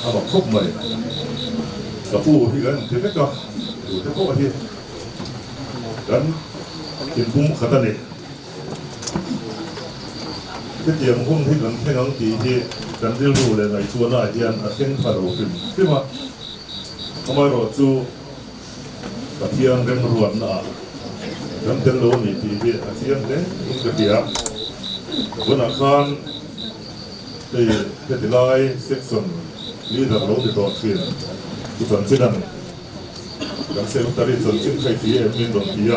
เอาบอกครบใหม่กับผู้ที่กันถึงก็อยู่ที่พวกที่กันกินพุ่งขัดนี่ที่เจียมพุ่งที่กันให้น้องตีที่กันเรียนรู้เลยในตัวหน้าเทียนอาเซียนฟาโรขึ้นขึ้นมาทำไมเราจูกับเทียนเรื่องรวนน่ะกันเต็มโลนี่ตีที่อาเซียนเนี่ยมันก็เดียบวันอังคารที่ที่ไล่เซ็กซ์ลีดเดอร์โลที่ตัวเชียนทุกคนเช่นนั้นกันเซลล์ตารีส่วนชิ้นใครที่มีดอกเบี้ย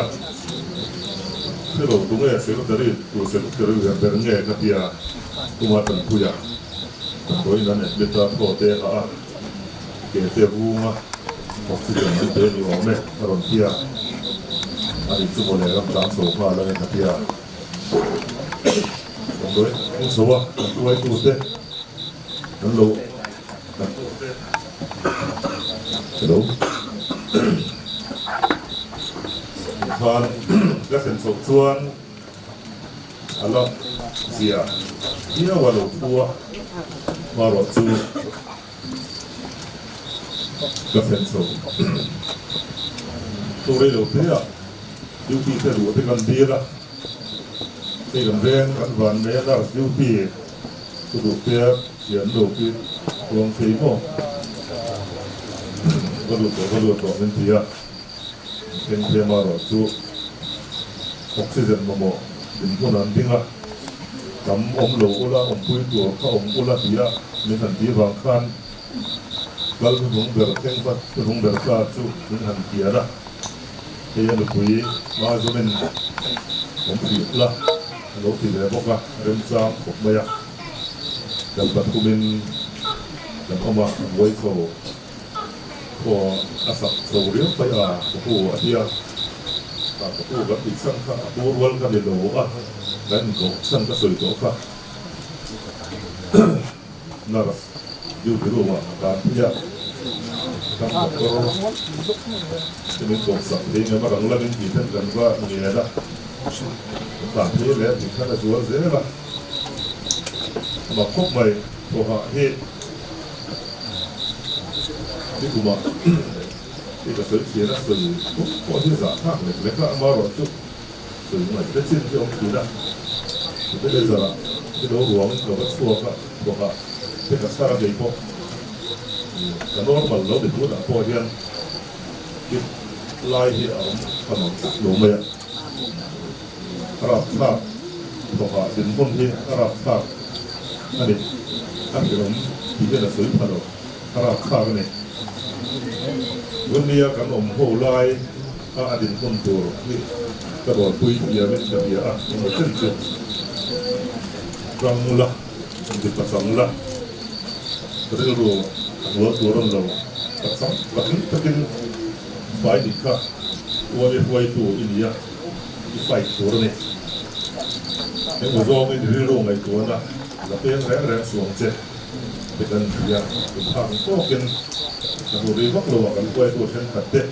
ที่เราตรงนี้เซลล์ตารีตัวเซลล์ตารีอย่างเป็นเงี้ยกับเบี้ยตัวตันผู้ใหญ่ตัวนั้นเนี่ยเบต้าโปรเตอะเกเตบูมาออกซิเจนมันเป็นอยู่ไหมอารมณ์เบี้ยอันนี้ชั่วโมงเลยรับตามโซ่ฟ้าแล้วเนี่ยกับเบี้ยโดยมุสาวะตัวไอ้ตัวเต้นั่นโลฮัลโหลทานก็เป็นสมส่วนอะไรเสียที่เราว่าเราตัวมาหลอดซูก็เป็นสมตัวเรื่องเนี้ยยูพีจะรู้ที่กันดีละที่กันเรียนกันวันนี้เรายูพีตัวเปียเขียนดูพีรวมทีโมก็รู้ตัวเป็นทีอะเป็นเทียมาหลอดซูออกซิเจนมาหมดถึงพวกนั้นทิ้งละกำอมหลูละอมปุยตัวเข้าอมอุละทีละมีทันทีบางขั้นก็ถึงเดือดเข่งก็ถึงเดือดกาจูถึงทันทีละเฮียลูกปุยมาจะเป็นอมผิดละลูกที่เรียบอกว่าเริ่มสร้างผมไม่อยากแต่ปัจจุบันแต่เข้ามาไว้เขาพออาศัยโซเรียไปผู้อาเทียผู้กับอีกสังข้าผู้รวนกันเดือดนั่นก็สังก็สวยตัวค่ะนั่นก็อยู่ที่รู้ว่าการที่จะทำก็จะมีตัวสังที่เนี่ยมาหลังเรื่องที่ท่านกันว่ามีอะไรนะต่างที่แล้วที่ท่านจะชวนเสียละมาพบใหม่ตัวหาเหตุที่กูมาที่ก็สื่อเสียนะสื่อทุกคนที่สาธารณะเล็กๆมาหลอดจุดสื่อมันจะชิ้นที่องค์คือนะไม่ได้สาระที่เราหลวงเราก็ชัวร์ครับบอกว่าที่กษัตริย์ใหญ่พอแต่โน้ตมันเราได้พูดอ่ะพอเรียนคิดไล่ที่เอาขนมหลวงไปรับทราบบอกว่าสินพ้นที่รับทราบอันนี้อันที่ผมที่เป็นสื่อพนมรับทราบนี่วันนี้กันอมโหไล่อดีตคนตัวนี่กระโดดคุยเยอะไม่เยอะมันขึ้นจุดรังมุละจิตประสงค์ละเรื่องรู้หัวตัวเราประสงค์ประถึงถ้าเป็นฝ่ายดิค่ะวัวเป็นฝ่ายตัวอินเดียฝ่ายตัวนี่ในหัวใจไม่ได้รู้ไงตัวนะแล้วเป็นแรงสวงเจ็บเป็นกันอย่างเป็นทางก็เป็นแต่หัวดีมักรู้กันฝ่ายตัวเช่นขัดเตะ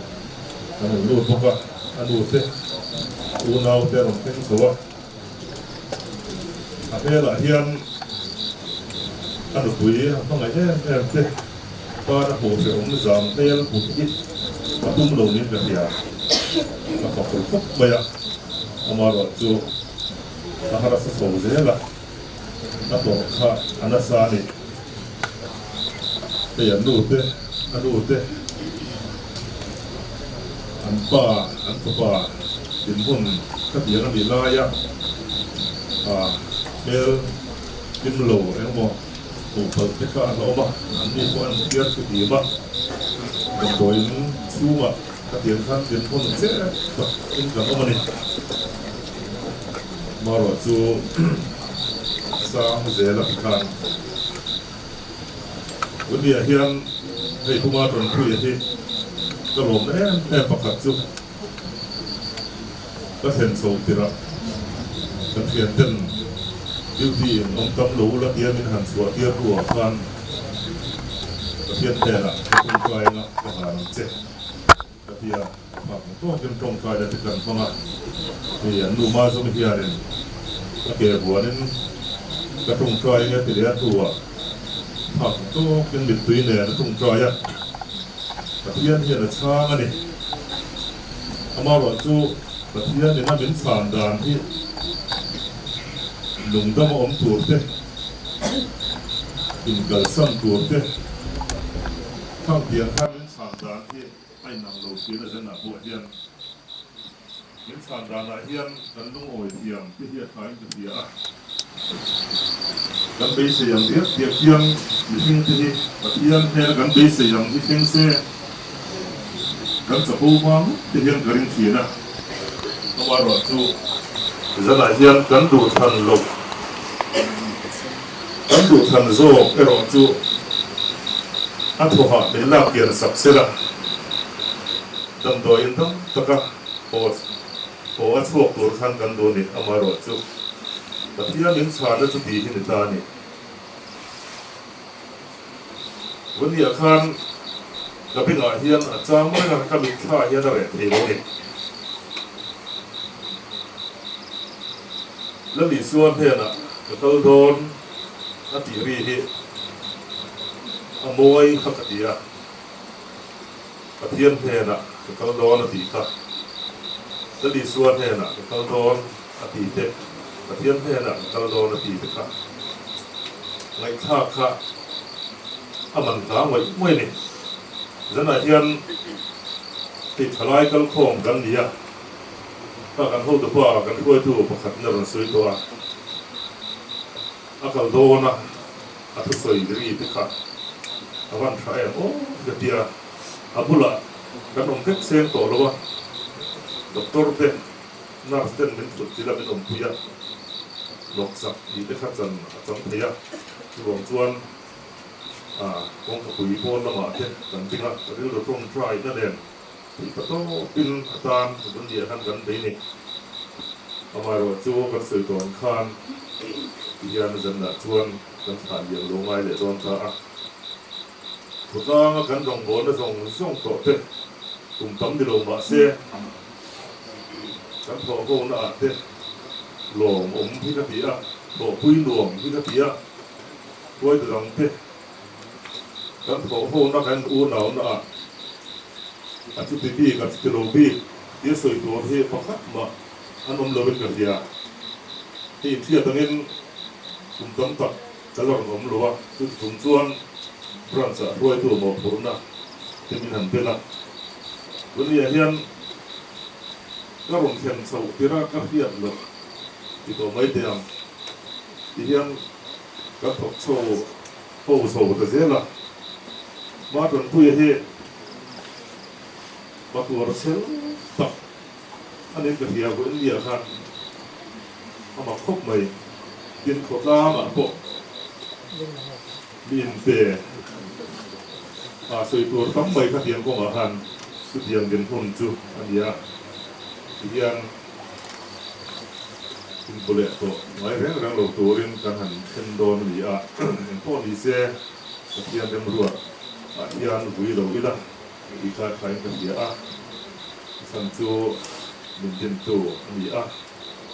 แต่หัวรู้พวกว่าอันรู้เตะตัวเราเตะลงเป็นตัวอาเทละเฮียนอันดุยต้องไงเนี่ยเตะก็ถ้าหัวเสียงมันสั่งเตะแล้วหัวจิตมาตุ้มลงนี่กันเดียวแล้วก็ปุ๊บไปอ่ะเอามาหลอดจูถ้าหารักษาสมเด็จละแล้วก็ข้าอันนั้นสานี่เตะอันดูเตะอันป้าดินพุ่นก็เดียวนั่นดีลายอ่ะเบลดินโหลเอ็งบอกถูกเปิดที่ข้าเราบ้างอันนี้พวกอันเยอะสุดดีบ้างเป็นโดยชู้อ่ะก็เดียวท่านดินพุ่นเจ๊ก็เป็นกับมันนี่มาหลอดจูสร้างเจริญการวันนี้เฮียนให้ผู้มาตรวจคุยที่กระโหลกแน่ประกาศจูก็เห็นโซ่ติระก็เขียนเต้นยูทีน้องตำรู้และเทียนมินหันสวดเทียบหัวฟันก็เทียนแต่ละคุณกายนะก็หาเจ็บก็เทียนมาผมก็เป็นตรงกายได้ที่กันเข้ามาเทียนดูมาสมัยเทียนก็เกี่ยวหัวนั้นก็ตรงกายเนี่ยติดเลี้ยตัวท ผักตู้เป็นบิดตุยเนี่ยนะตรงจอยอะตะเทียนเนี่ยนะช้างอันนี้อามาบอกจูตะเทียนเนี่ยน่าเป็นสามด่านที่หนุ่มต้องมาอมตัวเต้กินกัลซันตัวเต้ข้างเตียงข้างเป็นสามด่านที่ไอ้นำเราซื้อแล้วจะหนาบัวเทียนเป็นสามด่านอะไรเทียนกันต้องโอยเทียมที่เทียนขายจะเทียกันไปเสียงเทียเทียงอยู่ที่ที่ตะเทียนแค่กันไปเสียงที่เทียงเสียกันจะพูดว่าที่เทียนกระดิ่งเทียนะเพราะว่าเราจูจะไหนเทียนกันดูทันลมกันดูทันโซ่เอรอจูอันทั่วเป็นลาบเกียรศักดิ์สิทธิ์ดังโดยต้องตะกะโพอัศวกตัวทันกันดูนี่อามารอจูแต่ที่ยังชาได้จุดดีที่นิตานี่วันนี้อาคารก็เป็นอาเฮียนอาจารย์ไม่กันก็มีท่าเฮียนอะไรเทโลนี่แล้วมีส่วนเพื่อนอ่ะก็โดนนัติรีที่อโมยขัดตีอ่ะกระเทียนเพื่อนอ่ะก็โดนนัติค่ะแล้วมีส่วนเพื่อนอ่ะก็โดนนัติเทกระเทียนเพื่อนอ่ะก็โดนนัติค่ะไงท่าค่ะอามันกลางไว้ไม่เนี่ยจะไหนเทียนติดทลายกันโค้งกันดีอ่ะถ้ากันพูดตัวกันช่วยถูกประคับเรื่องซื้อตัวอาการโดนอ่ะอาทุสอยรีบค่ะอาวันใช้โอ้เดียอาบุละกันองเทคเซนตัวแล้ววะด็อกเตอร์เป็นนาร์สเตนเป็นสุดที่เราเป็นองคุยะหลอกสักดีได้ขัดจันเทียที่วงชวนกองคุยโพนละมาเทกันจริงละเรื่องเราต้องทรายนั่นเองที่ประตูเป็นอาจารย์สุดเดียกันกันไปนี่อามาเราจูกันสื่อตอนคานที่ยานจันทร์ชวนกันผ่านอย่างลงไม้เลยตอนท่าถูกต้องกันตรงบนนะส่งต่อเทตุ่มตั้มที่ลงมาเสียกันพอโกน่าเทหลงพี่กะทิอ่ะพอคุยหลงพี่กะทิอ่ะไว้ตรงเทกันพอโกน่ากันอูหนาวน่ะอาทิตย์พี่กับทิโลพี่ที่สวยตัวที่พอขับมาอันนั้นเราเป็นกันเดียที่เที่ยวตรงนี้ตุ่มตั้มตัดจะลองผมรู้ว่าตุ่มชวนพระสัตว์รวยตัวหมดผลนะที่มีหันเป็นละวันนี้เฮียนก็ลงเทียนสูที่รักก็เทียนเลยที่ตัวไม่เตียงที่เฮียนก็ถกโชว์โอ้โหแต่เสียละมาจนผู้ใหญ่มาตัวเซลตับอันนี้ก็เทียบวันนี้ครับเอามาคบใหม่กินขวดน้ำอ่ะพวกบินเตะสวยตัวตั้งใบขัดเทียงของอาหารสุดยังเป็นคนจุอันนี้ที่ยังคุณโบเลตัวไม่เรื่องเราตัวเรื่องการหันเช่นโดนนี่เห็นพ่อนี่เสียที่ยังเป็นรัวที่ยังวิ่งเราวิ่งละที่การใช้กันเดียสันจูเป็นเจนตัวอันนี้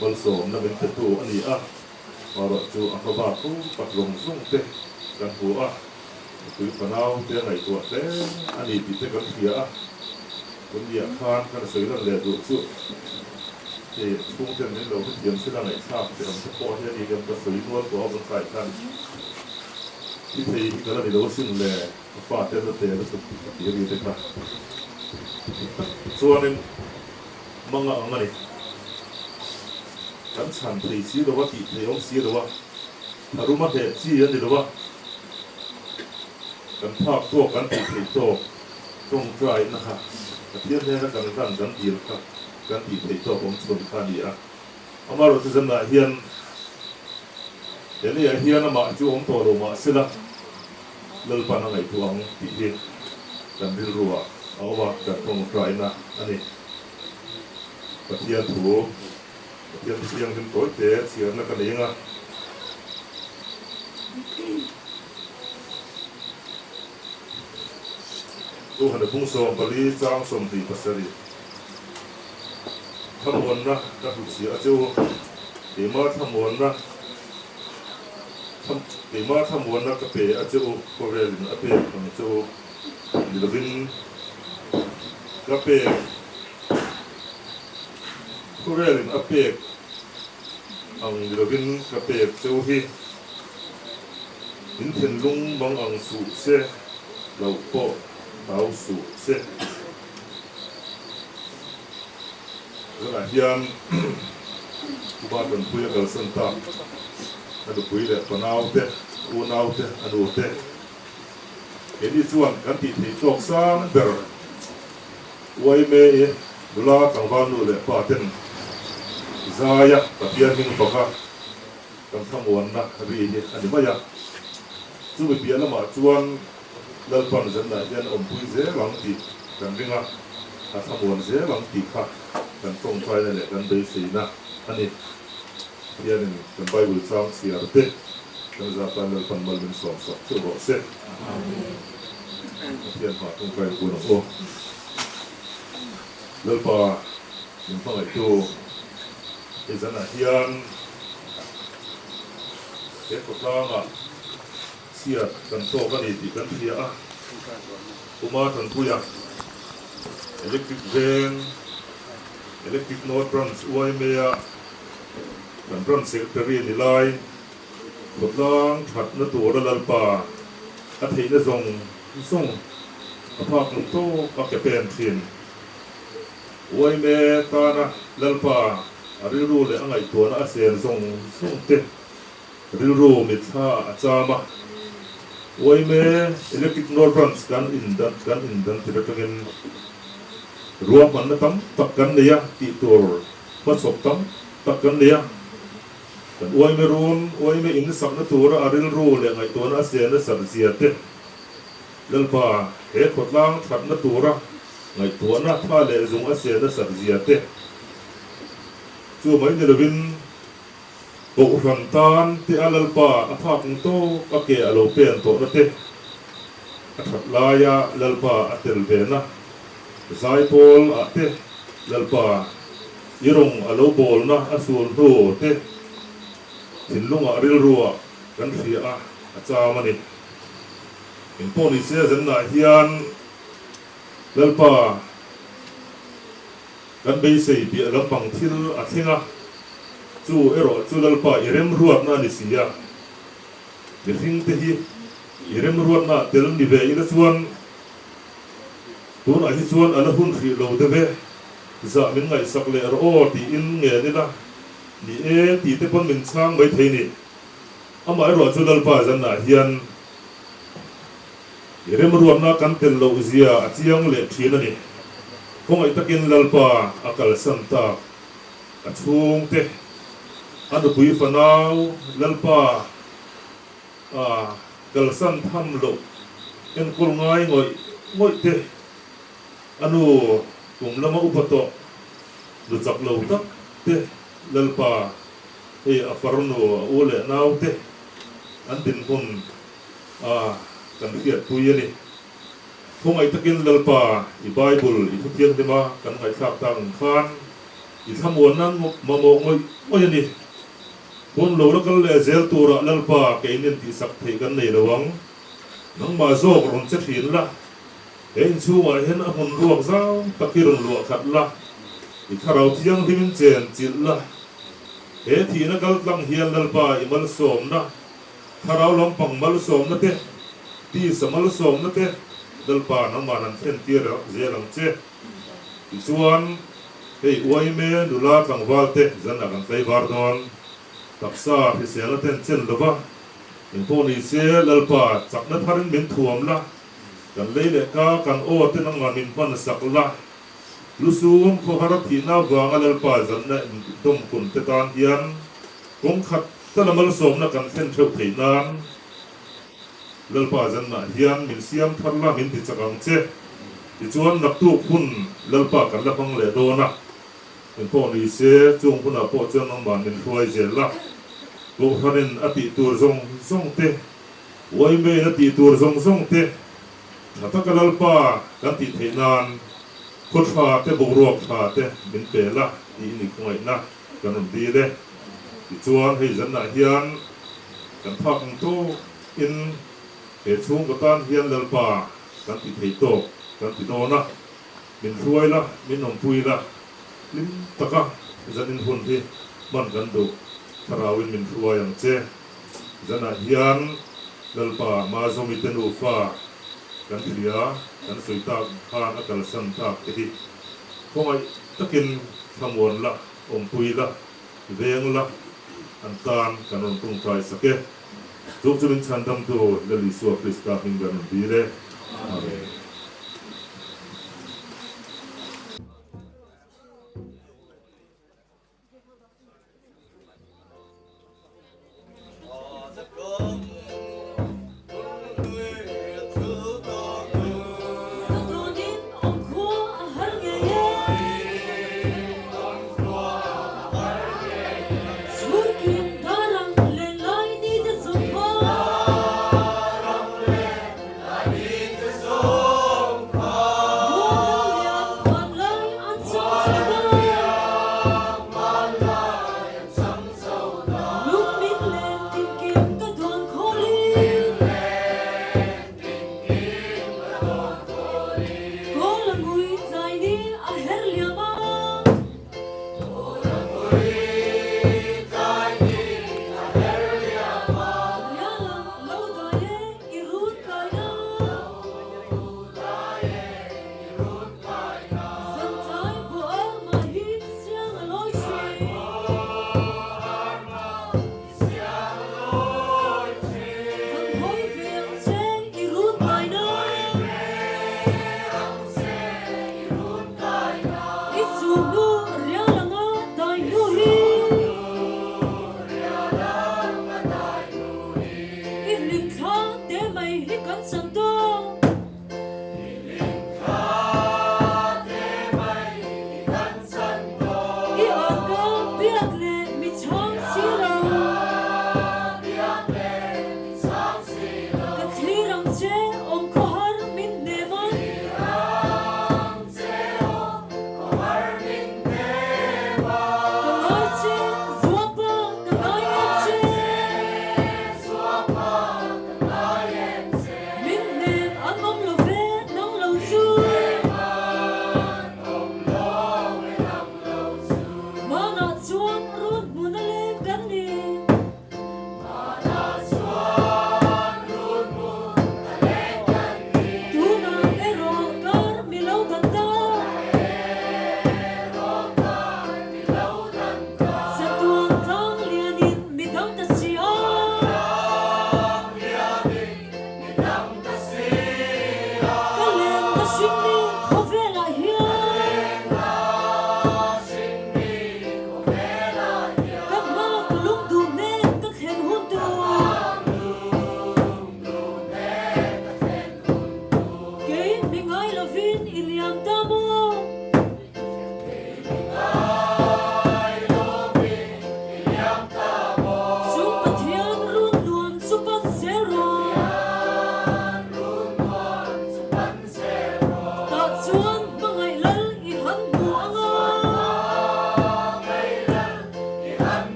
บอลสมนั่นเป็นตัวอันนี้มาเราจูอัคบาตู้ปัดลงส่งเตะกันหัวคือปนาวเตะไหนตัวเตะอันนี้ติดเตะกันเสียคนเดียคานกันสวยนั่นแหละดูสุดที่ทุ่งเทียนนี้เราเทียนเส้นไหนทราบจะทำเฉพาะที่นี่กันก็สวยนวลตัวบนสายกันที่ที่กันนี่เราซึ่งแหละฟาดเตะเตะแล้วสุดที่ดีเลยครับส่วนนึงมังงะอันนี้กันฉันที่สีหรือว่าที่ที่องสีหรือว่าถ้ารู้มาเห็นสีอันนี้หรือว่ากันภาพตัวกันที่ที่โตตรงใจนะครับเทียนเนี่ยกันกันดีนะครับกันที่ที่โตผมส่วนข้าดีเอามาเราจะจำได้เฮียนเดี๋ยวนี้เฮียนมาจู่องโตลงมาสิละเลิกปันอะไรทวงที่เฮียนกันที่รัวเอาว่ากันตรงใจนะอันนี้เทียนถูเทียนเสียงเป็นตัวเตะเสียงนั่นกันเองตัวหันพุ่งส่งไปลีจ้างส่งตีปัสสาวะทำวนนะก็ถูกเสียจู่เดี๋ยวมาทำวนนะ ตีมาทำวันนักกระเปะอาจจะโอโคเรลินอาเปะของจะโอดิลวินกระเปะโคเรลินอาเปะอังดิลวินกระเปะจะโอฮีอินเทนลุงบังอังสุเสเราโปเท้าสุเสแล้วไอ้ยันกูบ้านเป็นผู้ยังเกิดสันตาอันดูผู้เลยคนเอาเตะอูนเอาเตะอันดูเตะเห็นที่ส่วนกันติดที่ตกซ้ำเดอร์ไว้เมย์ดูแลต่างบ้านดูเลยป้าเต็นซายะตะเพียนมิงปะค่ะกันทำวันนะรีเดอันนี้ไม่ยากจู่ไปเปลี่ยนละมาชวนเลิกปันจันได้ยันอมพุยเสียหลังติดกันริงอ่ะถ้าทำวันเสียหลังติดค่ะกันตรงไปนั่นแหละกันไปสีนะอันนี้เพียงกันไปบุษสามเสียเตะกันจะไปเลิกปันมาเป็นสองสัปชั่วโมงเสร็จเพียงผ่าตรงไปบุญโอ้เลิกป่ายังต้องไอ้ตัวไอ้จันน่ะเฮียนเด็กคนล่างอ่ะเสียกันโตกันดีกันเสียอ่ะอุมาทันทุยอิเล็กทริกเวนอิเล็กทริกโนดบรันส์อวยเมียกันบรันส์เซกเตอรี่นิไลคนล่างถัดนตัวระดับป่าอาทิตย์ละส่งภาพโตก็จะเป็นทีนอวยเมียตานะระดับป่าริรูเลยอังไงตัวน่ะเสียนส่งเต็มริรูมิตรอาจามะโอ้ยเมื่ออิเล็กทริกโนดบรันส์กันอินดันที่เราจะเห็นรวมมันนะตั้มตักกันเนี่ยที่ตัวผสมตั้มตักกันเนี่ยกันโอ้ยเมื่อรุนโอ้ยเมื่ออินสักนั่นตัวเราริรูเลยอังไงตัวน่ะเสียนสัตว์เสียเต็มเรื่องป่าเหตุขดล้างขัดนั่นตัวเราไงตัวน่ะท่าเลยจงเสียนสัตว์เสียเต็มจู่ไม่เดือดวินบุกรันตานที่อาลป่าอาภาคโตอาเกอโลเปียนโตนั่นเองอาทัดลายาลป่าอาเตลเวนะสายโพลอาเตลป่ายิรงอโลโบลนะอาสูลโตเตสินลุงอาริลรัวกันเสียอาจามันนี่อินโพนิเซียจันนาฮิยันลป่ากันไปใส่เบียร์ลำพังที่อาทิงะจู่จู่ลป่าอิเรมรวดน่านิสิยาเดี๋ยวทิ้งที่อิเรมรวดน่าเตลนิเวอิระส่วนตัวน่ะที่ส่วนอันนั้นหุ่นขีดเราเดเวจะเป็นไงสักเลอร์โอที่อินเงี้ยนี่ละนี่ที่เตปนมินช่างไปเทนี่อามาจู่ลป่าจันน่ะเฮียนอิเรมรวดน่ากันเตลเราเสียอาทิยังเล็กทีนั่นนี่คงไอ้ตะกินลป่าอากาศสันตาอัดช่วงเตอันดูปุยฟันเอาลป่ากาลสันทำโลเอ็นกุลง่ายง่อยเตอันดูกลุ่มละมาอุปโตดูจักโลตักเตลป่าอัฟรโนโอเลนาวเตอันดินคนกันเกียรตุยนี่คงไอ้ตะกินลป่าอีไบเบิลอีทุกเรื่องที่มากันไอ้ขับต่างขานอีทำวันนั้นมาโมงไม่ยันนี่คนเราแล้วก็เลยเซลตัวละลป่าเกณฑ์ที่สักเทกันในระวังน้องมาโซกรอนเช็ดหินละเห็นชูมาเห็นหุ่นรวกเจ้าตะกี้รอนรวกขัดละอีข้าเราเที่ยงที่มันเจนจิตละเฮ้ทีนักลังเฮียนลป่าอีมัลสมนะข้าเราลองปังมัลสมนะเต้ที่สมัลสมนะเต้ดลป่าน้ำมันนั้นเส้นเตี้ยแล้วเจริญเจ้ส่วนไอ้อวยเมย์ดูแลต่างวัดเต้จันนักันไปวาร์ดอนตักซาพิเศษละเต้นเช่นละวะอินโพนิเซียดลป่าจักนัทารินเป็นถ่วมละกันเลยเด็กกันโอ้เต้นน้ำมันมินพันสักละลุซูมโคฮาร์ทีน่าวางดลป่าจันเนดมคุณเตตานยันคงขัดตะละมัลสมนักันเส้นเท่าที่นั้นลป่าจันน่ะเฮียนมินเสียมทันละมินติดจักรังเจที่ชวนนักตู้คุณลป่ากันละพังเลโดนะเป็นพ่อนิเสจงคุณอาพ่อเจ้าน้องบ้านเป็นช่วยเจละลูกท่านอติตัวทรงเตวันเมื่อติตัวทรงเตถ้ากันลป่ากันติดเหนานคนฟ้าเตบุกรวกฟ้าเตเป็นเปละที่นี่คงไอ้นะกันดีเลยที่ชวนให้จันน่ะเฮียน กันพักตู้อินเหตุสูงกตันเฮียนเลลป่ากันติดเหตุโตกันติดโดนะมินรวยละมินนมปุยละลิ้นตะกะจะนินหุ่นที่มันกันดูทาราวินมินรวยอย่างเจ้จะน่าเฮียนเลลป่ามาสมิเตนูฟ้ากันเสียกันสุยตาข้านักการสันตาที่พวกไอ้ตะกินทั้งวันละอมปุยละเวียงละอันตานกันนนตุงไทรสักเกจุกจะเป็นชันดำตัวเลลิสวาคริสตาหิงกันดีเลยอาเมนHãy subscribe cho kênh Ghiền Mì Gõ để không bỏ lỡ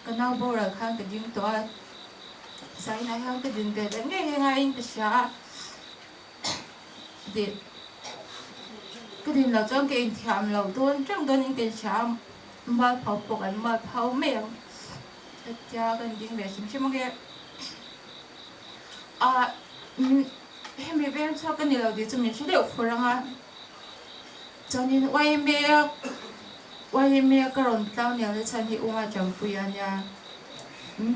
Kanau bora khang ke jing to sai na hang ke din ke nge ngai ke sha de cái din là trong cái thiam lâu tuôn trong đó những cái sha mà phao bọc anh mà phao mèo cái cha cái jing về sim cái em bị bên sau cái này là đi chúng mình sẽ được phơi ra cho nên Why me a karon tao niya le chan hi unga champuya niya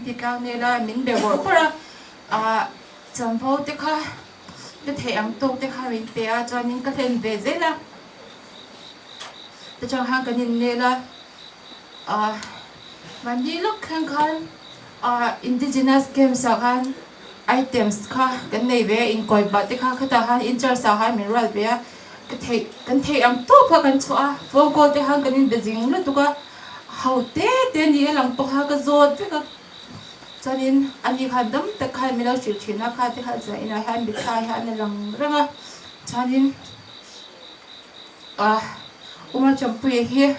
ti tao ne la min be wo para champo te kha te thang to te kha min pe a chanin ka thlen ve zela te chang ha kanin ne la man di lok khan indigenous games sa khan items kha kan nei ve in koi ba te kha khata han in char sa ha min ral be kan thei am to pha kan chua phone call te hang kan in beijing la tuka haute te ni lang to ha ka zot te ka chanin ani khan dam te khai mi lo chil thina kha te kha za ina han bi khai han lang ranga chanin uma champui hi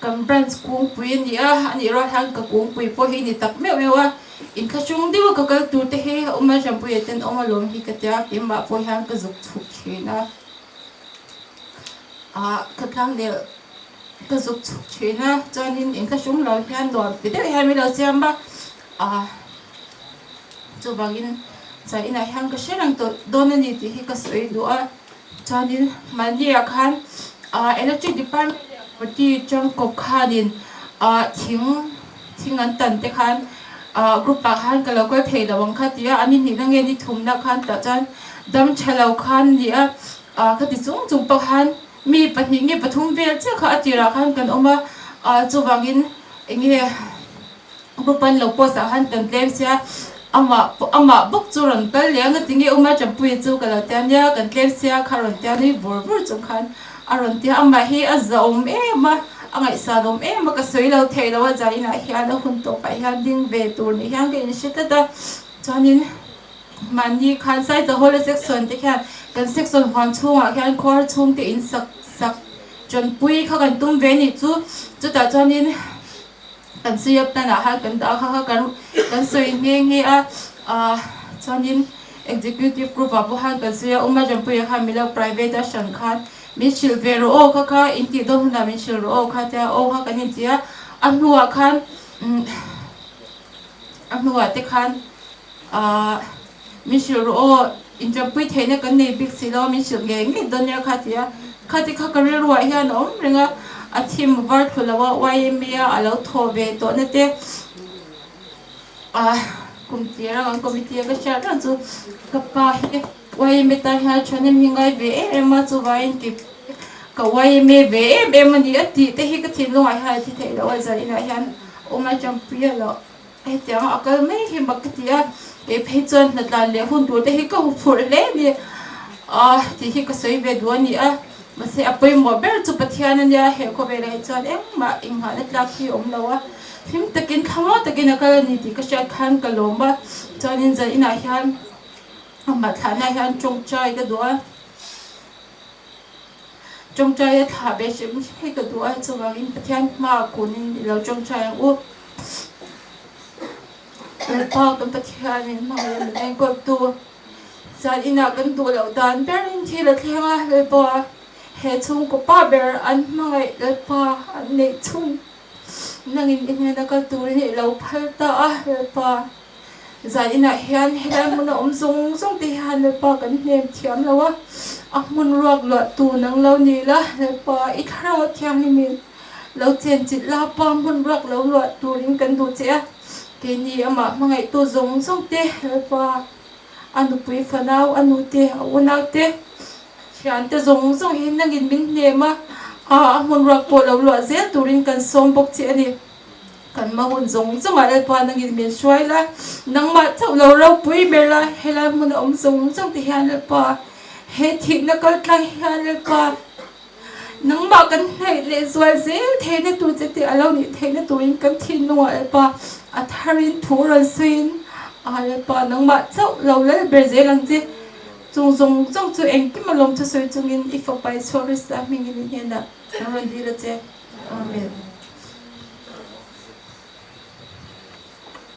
kan brands kung pui ni ani ro hang ka kung pui po hi ni tak me wa in kha chung diwa ka kal tur te he oma shampoo eten oma lom hi ka tia ki ma po han ka zuk chuk china ka thang le ka zuk chuk china chanin in kha chung lo hian dor ti de ha mi lo siam ba chu bangin cha ina hang ka sherang to donani ti hi ka soi do a chanin mani a khan electric department ti chang kop khanin thing an tan te khan group pa khan ka lo ko thei da wang khatia ani ni nang ni thum na khan ta chan dam chalo khan ni a khati chung chung pa khan mi pathi nge pathum vel che kha atira khan kan oma chu bangin nge bupan lo po sa han kan tlem sia ama buk churan kal liang tingi uma champui chu kala tanya kan tlem sia kharon tyani bur chung khan aron tia ama hi azom ma angai sa dom ma ka soi lo thei lo ja ina hian a hun to pa hian ding ve tur ni hian ke in shita da chanin mani khan sai the whole section te khan kan section hon chunga hian khor chung te in sak chon pui kha kan tum ve ni chu ta chanin kan siap ta na ha kan da kha kan soi nge chanin executive group abu han kan sia uma jampui kha mila private a shan khan Michel Vero o kha inti do na Michel o kha ta o kha kan intia anua khan anua te khan Michel o injampui theina kan nei big silo Michel ge ngi donya kha tia khati kha karir ruwa hian om ringa a thim var khulawa YMA alo thobe to na te kumtira kan committee ka share ran chu kapa he YMA ta ha chonem hingai ve ma chu vain ki ka YMA ve mani ati te hi ka thin lo ai ha thi thei lo za ina hian oma champion lo ai te akal mai hi baktia e phechon na tla le hun tu te hi ka phur le ni ti hi ka soi ve do ni mase apoi mo ber chu pathian ania he ko ve lai chan ma ing ha na tla khi om lo him takin thama takin akal ni ti ka sha khan ka lomba chanin za ina hian ama thana hian chongchai ka do chongchai tha be sim he ka do chuwa in pathian ma kunin lo chongchai u pa kan pathian in ma le ko tu za ina kan tu lo dan berin thi la thenga he pa he chung ko pa ber an mangai le pa an nei chung nangin in na ka tur ni lo phal ta he pa za ina hian helan mun om zong ti han le pa kan nem thiam lawa mun ruak lo tu nang lo ni la le pa I thara thiam ni min lo chen chit la pa mun ruak lo turin kan du che ke ni ama mangai tu zong te le pa anu pui fanau anu te una te hian te zong hin nangin min nema mun ruak po lo zel turin kan som bok che ani kan ma hun zong ale pa nangin min shwai la nang ma chau lo pui ber la hela mun om zong ti hian le pa he thi na kal tlang hian le pa nang ma kan nei le zwal zel the na tu che te alo ni the na turin kan thin no ale pa a tharin thuran sin ale pa nang ma chau lo le ber zel ang che zong chu eng ki malom chu soi chungin ifa pai sorry sa mingin ni na ron di la che amen